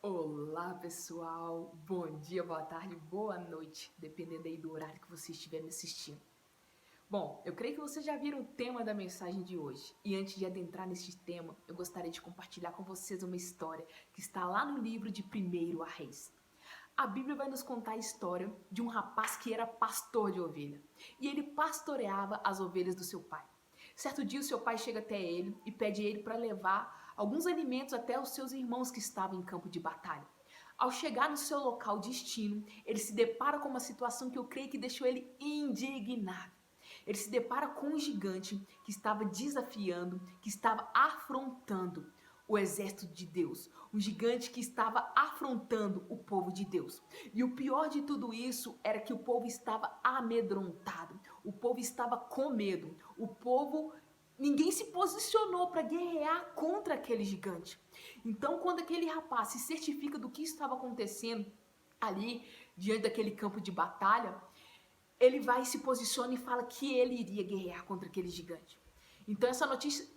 Olá, pessoal! Bom dia, boa tarde, boa noite, dependendo aí do horário que você estiver me assistindo. Bom, eu creio que vocês já viram o tema da mensagem de hoje. E antes de adentrar neste tema, eu gostaria de compartilhar com vocês uma história que está lá no livro de 1 Reis. A Bíblia vai nos contar a história de um rapaz que era pastor de ovelha. E ele pastoreava as ovelhas do seu pai. Certo dia, o seu pai chega até ele e pede ele para levar alguns alimentos até os seus irmãos que estavam em campo de batalha. Ao chegar no seu local de destino, ele se depara com uma situação que eu creio que deixou ele indignado. Ele se depara com um gigante que estava desafiando, que estava afrontando o exército de Deus, um gigante que estava afrontando o povo de Deus. E o pior de tudo isso era que o povo estava amedrontado, o povo estava com medo, ninguém se posicionou para guerrear contra aquele gigante. Então, quando aquele rapaz se certifica do que estava acontecendo ali diante daquele campo de batalha, ele vai e se posiciona e fala que ele iria guerrear contra aquele gigante. Então essa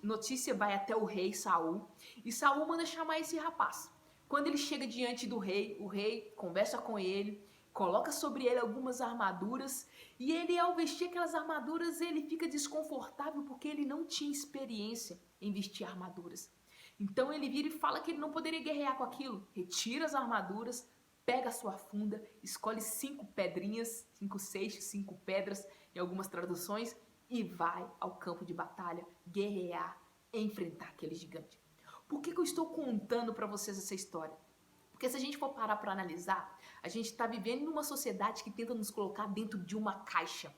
notícia vai até o rei Saul, e Saul manda chamar esse rapaz. Quando ele chega diante do rei, o rei conversa com ele, coloca sobre ele algumas armaduras, e ele, ao vestir aquelas armaduras, ele fica desconfortável porque ele não tinha experiência em vestir armaduras. Então ele vira e fala que ele não poderia guerrear com aquilo, retira as armaduras, pega a sua funda, escolhe 5 pedrinhas, 5 seixos, 5 pedras em algumas traduções e vai ao campo de batalha guerrear, enfrentar aquele gigante. Por que eu estou contando para vocês essa história? Porque se a gente for parar para analisar, a gente está vivendo numa sociedade que tenta nos colocar dentro de uma caixa.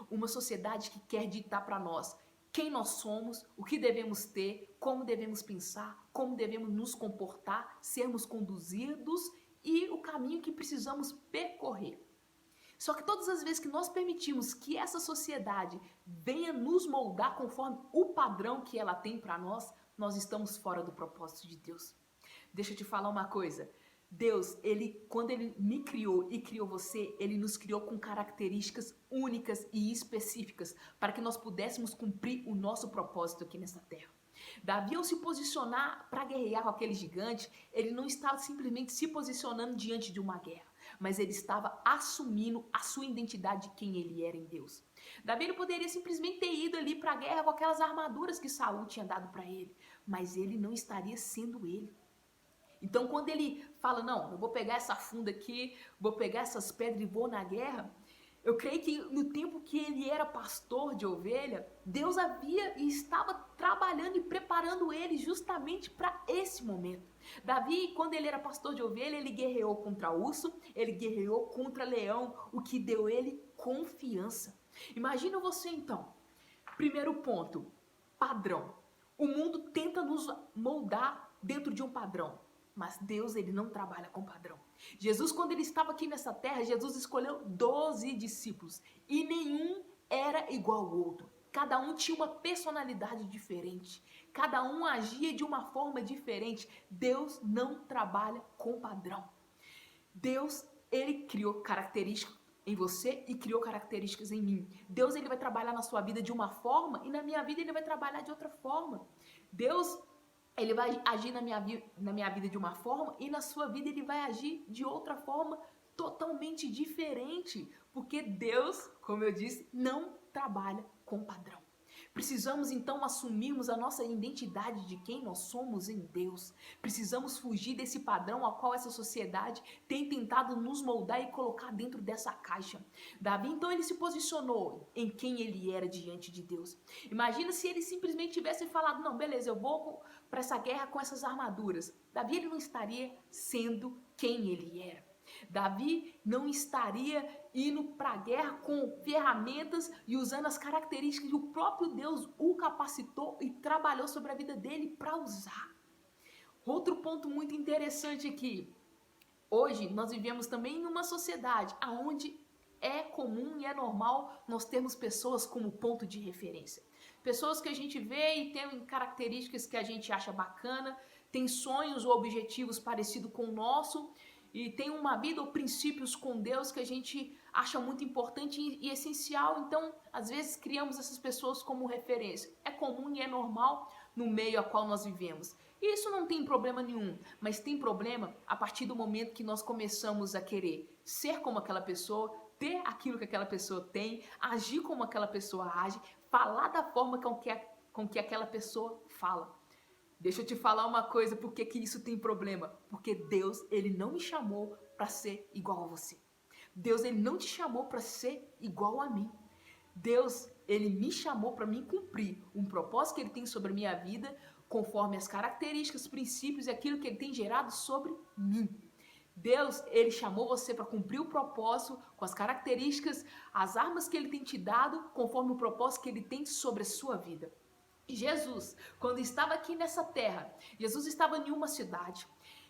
Uma sociedade que quer ditar para nós quem nós somos, o que devemos ter, como devemos pensar, como devemos nos comportar, sermos conduzidos e o caminho que precisamos percorrer. Só que todas as vezes que nós permitimos que essa sociedade venha nos moldar conforme o padrão que ela tem para nós estamos fora do propósito de Deus. Deixa eu te falar uma coisa. Deus, quando ele me criou e criou você, ele nos criou com características únicas e específicas para que nós pudéssemos cumprir o nosso propósito aqui nessa terra. Davi, ao se posicionar para guerrear com aquele gigante, ele não estava simplesmente se posicionando diante de uma guerra, mas ele estava assumindo a sua identidade de quem ele era em Deus. Davi, ele poderia simplesmente ter ido ali para a guerra com aquelas armaduras que Saul tinha dado para ele, mas ele não estaria sendo ele. Então, quando ele fala, não, eu vou pegar essa funda aqui, vou pegar essas pedras e vou na guerra, eu creio que no tempo que ele era pastor de ovelha, Deus havia e estava trabalhando e preparando ele justamente para esse momento. Davi, quando ele era pastor de ovelha, ele guerreou contra urso, ele guerreou contra leão, o que deu ele confiança. Imagina você então, primeiro ponto, padrão. O mundo tenta nos moldar dentro de um padrão, mas Deus, ele não trabalha com padrão. Jesus, quando ele estava aqui nessa terra, Jesus escolheu 12 discípulos e nenhum era igual ao outro. Cada um tinha uma personalidade diferente. Cada um agia de uma forma diferente. Deus não trabalha com padrão. Deus, ele criou características em você e criou características em mim. Deus, ele vai trabalhar na sua vida de uma forma e na minha vida ele vai trabalhar de outra forma. Deus, ele vai agir na minha vida de uma forma e na sua vida ele vai agir de outra forma totalmente diferente. Porque Deus, como eu disse, não trabalha com padrão. Precisamos então assumirmos a nossa identidade de quem nós somos em Deus. Precisamos fugir desse padrão ao qual essa sociedade tem tentado nos moldar e colocar dentro dessa caixa. Davi então ele se posicionou em quem ele era diante de Deus. Imagina se ele simplesmente tivesse falado, não, beleza, eu vou para essa guerra com essas armaduras. Davi ele não estaria sendo quem ele era. Davi não estaria indo para a guerra com ferramentas e usando as características que o próprio Deus o capacitou e trabalhou sobre a vida dele para usar. Outro ponto muito interessante aqui. Hoje nós vivemos também numa sociedade onde é comum e é normal nós termos pessoas como ponto de referência. Pessoas que a gente vê e tem características que a gente acha bacana, tem sonhos ou objetivos parecidos com o nosso, e tem uma vida ou princípios com Deus que a gente acha muito importante e essencial. Então, às vezes, criamos essas pessoas como referência. É comum e é normal no meio ao qual nós vivemos. E isso não tem problema nenhum, mas tem problema a partir do momento que nós começamos a querer ser como aquela pessoa, ter aquilo que aquela pessoa tem, agir como aquela pessoa age, falar da forma com que aquela pessoa fala. Deixa eu te falar uma coisa, por que isso tem problema? Porque Deus, ele não me chamou para ser igual a você. Deus, ele não te chamou para ser igual a mim. Deus, ele me chamou para mim cumprir um propósito que ele tem sobre a minha vida, conforme as características, princípios e aquilo que ele tem gerado sobre mim. Deus, ele chamou você para cumprir o propósito com as características, as armas que ele tem te dado, conforme o propósito que ele tem sobre a sua vida. Jesus, quando estava aqui nessa terra, Jesus estava em uma cidade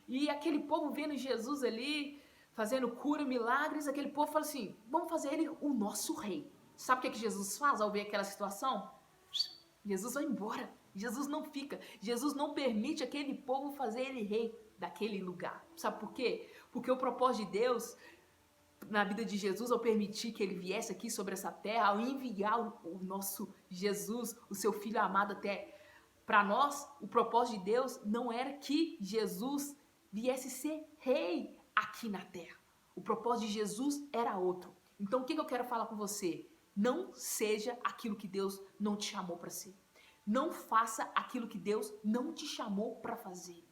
e aquele povo vendo Jesus ali, fazendo cura, milagres, aquele povo fala assim, vamos fazer ele o nosso rei. Sabe o que Jesus faz ao ver aquela situação? Jesus vai embora, Jesus não fica, Jesus não permite aquele povo fazer ele rei daquele lugar. Sabe por quê? Porque o propósito de Deus na vida de Jesus, ao permitir que ele viesse aqui sobre essa terra, ao enviar o nosso Jesus, o seu Filho amado até para nós, o propósito de Deus não era que Jesus viesse ser rei aqui na terra. O propósito de Jesus era outro. Então, o que eu quero falar com você? Não seja aquilo que Deus não te chamou para ser. Não faça aquilo que Deus não te chamou para fazer.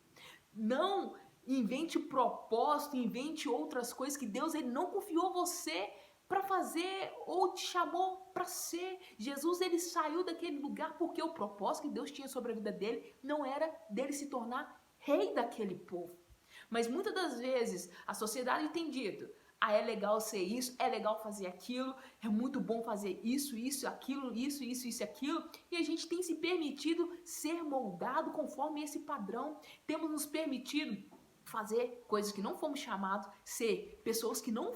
Não invente propósito, invente outras coisas que Deus ele não confiou você para fazer ou te chamou para ser. Jesus ele saiu daquele lugar porque o propósito que Deus tinha sobre a vida dele não era dele se tornar rei daquele povo. Mas muitas das vezes a sociedade tem dito, é legal ser isso, é legal fazer aquilo, é muito bom fazer isso, aquilo, isso, aquilo. E a gente tem se permitido ser moldado conforme esse padrão. Temos nos permitido fazer coisas que não fomos chamados, ser pessoas que não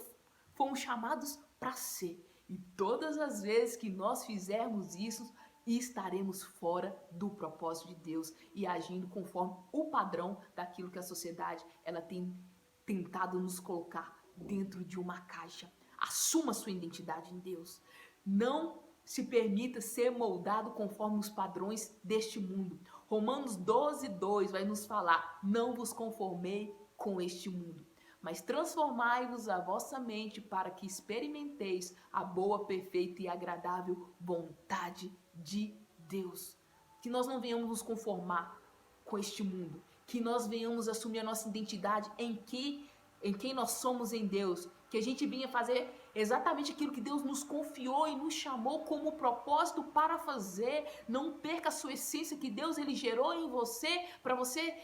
fomos chamados para ser. E todas as vezes que nós fizermos isso, estaremos fora do propósito de Deus e agindo conforme o padrão daquilo que a sociedade ela tem tentado nos colocar dentro de uma caixa. Assuma sua identidade em Deus. Não se permita ser moldado conforme os padrões deste mundo. Romanos 12:2 vai nos falar, não vos conformei com este mundo, mas transformai-vos a vossa mente para que experimenteis a boa, perfeita e agradável vontade de Deus. Que nós não venhamos nos conformar com este mundo, que nós venhamos assumir a nossa identidade em quem nós somos em Deus, que a gente vinha fazer exatamente aquilo que Deus nos confiou e nos chamou como propósito para fazer. Não perca a sua essência que Deus ele gerou em você para você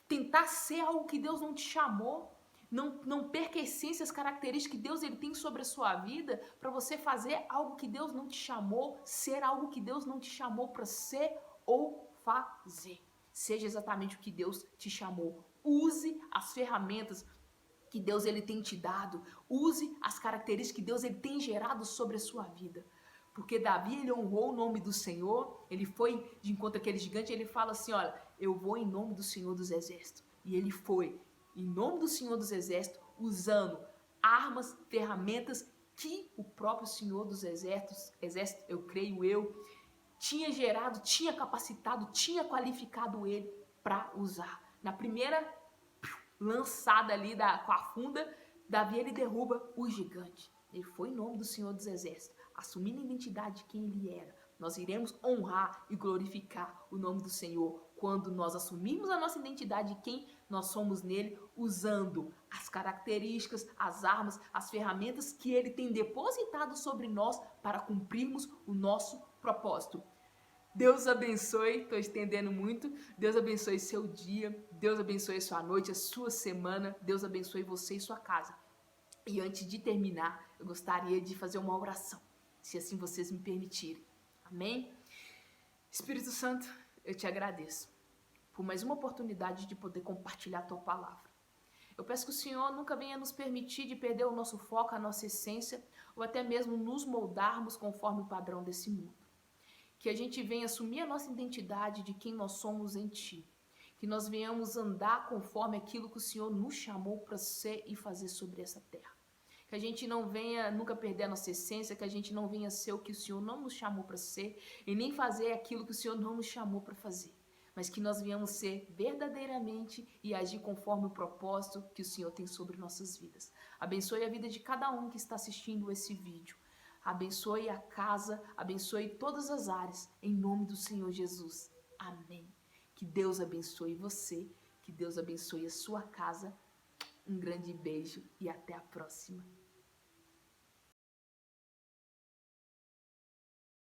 tentar ser algo que Deus não te chamou. Não perca a essência, as características que Deus ele tem sobre a sua vida para você fazer algo que Deus não te chamou, ser algo que Deus não te chamou para ser ou fazer. Seja exatamente o que Deus te chamou. Use as ferramentas que Deus ele tem te dado. Use as características que Deus ele tem gerado sobre a sua vida. Porque Davi ele honrou o nome do Senhor, ele foi de encontro àquele gigante, ele fala assim, olha, eu vou em nome do Senhor dos Exércitos. E ele foi em nome do Senhor dos Exércitos, usando armas, ferramentas que o próprio Senhor dos Exércitos, eu creio tinha gerado, tinha capacitado, tinha qualificado ele para usar. Na primeira lançada ali com a funda, Davi ele derruba o gigante. Ele foi em nome do Senhor dos Exércitos, assumindo a identidade de quem ele era. Nós iremos honrar e glorificar o nome do Senhor quando nós assumirmos a nossa identidade de quem nós somos nele, usando as características, as armas, as ferramentas que ele tem depositado sobre nós para cumprirmos o nosso propósito. Deus abençoe, estou estendendo muito, Deus abençoe seu dia, Deus abençoe sua noite, a sua semana, Deus abençoe você e sua casa. E antes de terminar, eu gostaria de fazer uma oração, se assim vocês me permitirem. Amém? Espírito Santo, eu te agradeço por mais uma oportunidade de poder compartilhar a tua palavra. Eu peço que o Senhor nunca venha nos permitir de perder o nosso foco, a nossa essência, ou até mesmo nos moldarmos conforme o padrão desse mundo. Que a gente venha assumir a nossa identidade de quem nós somos em Ti. Que nós venhamos andar conforme aquilo que o Senhor nos chamou para ser e fazer sobre essa terra. Que a gente não venha nunca perder a nossa essência, que a gente não venha ser o que o Senhor não nos chamou para ser e nem fazer aquilo que o Senhor não nos chamou para fazer. mas que nós venhamos ser verdadeiramente e agir conforme o propósito que o Senhor tem sobre nossas vidas. Abençoe a vida de cada um que está assistindo esse vídeo. Abençoe a casa, abençoe todas as áreas, em nome do Senhor Jesus. Amém. Que Deus abençoe você, que Deus abençoe a sua casa. Um grande beijo e até a próxima.